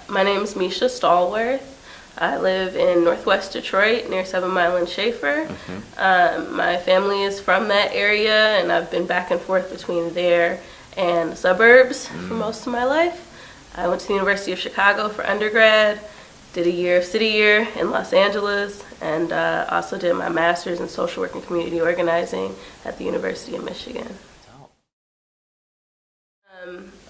My name is Misha Stallworth. I live in Northwest Detroit near 7 Mile and Schaefer. My family is from that area, and I've been back and forth between there and the suburbs for most of my life. I went to the University of Chicago for undergrad, did a year of City Year in Los Angeles, and also did my master's in social work and community organizing at the University of Michigan.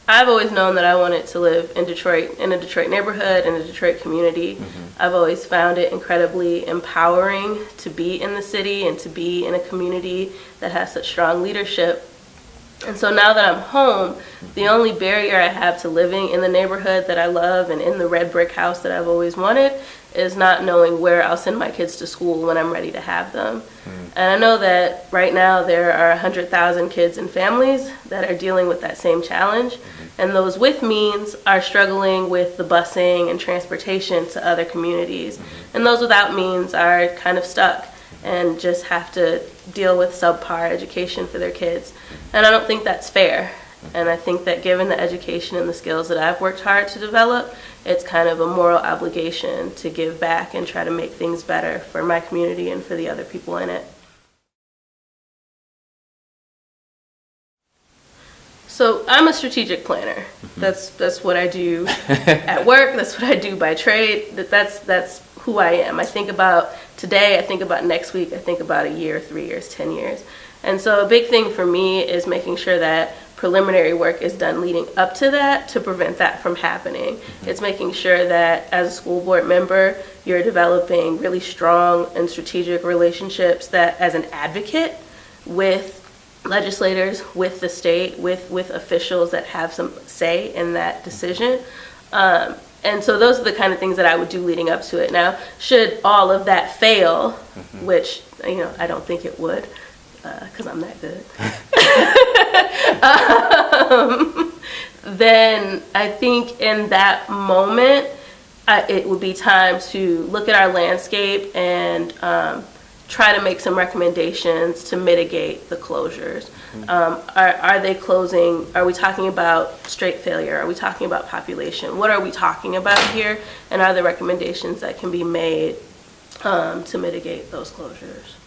I've always known that I wanted to live in Detroit, in a Detroit neighborhood, in a Detroit community. I've always found it incredibly empowering to be in the city and to be in a community that has such strong leadership. And so now that I'm home, the only barrier I have to living in the neighborhood that I love and in the red brick house that I've always wanted is not knowing where I'll send my kids to school when I'm ready to have them. And I know that right now there are 100,000 kids and families that are dealing with that same challenge. And those with means are struggling with the busing and transportation to other communities. And those without means are kind of stuck and just have to deal with subpar education for their kids. And I don't think that's fair. And I think that given the education and the skills that I've worked hard to develop, it's kind of a moral obligation to give back and try to make things better for my community and for the other people in it. So I'm a strategic planner. That's what I do at work. That's what I do by trade. That's who I am. I think about today, I think about next week, I think about a year, 3 years, 10 years. And so a big thing for me is making sure that preliminary work is done leading up to that to prevent that from happening. It's making sure that as a school board member, you're developing really strong and strategic relationships that as an advocate with legislators, with the state, with officials that have some say in that decision. And so those are the kind of things that I would do leading up to it. Now, should all of that fail, which I don't think it would, because I'm that good, then I think in that moment, it would be time to look at our landscape and try to make some recommendations to mitigate the closures. Are they closing? Are we talking about straight failure? Are we talking about population? What are we talking about here? And are there recommendations that can be made to mitigate those closures?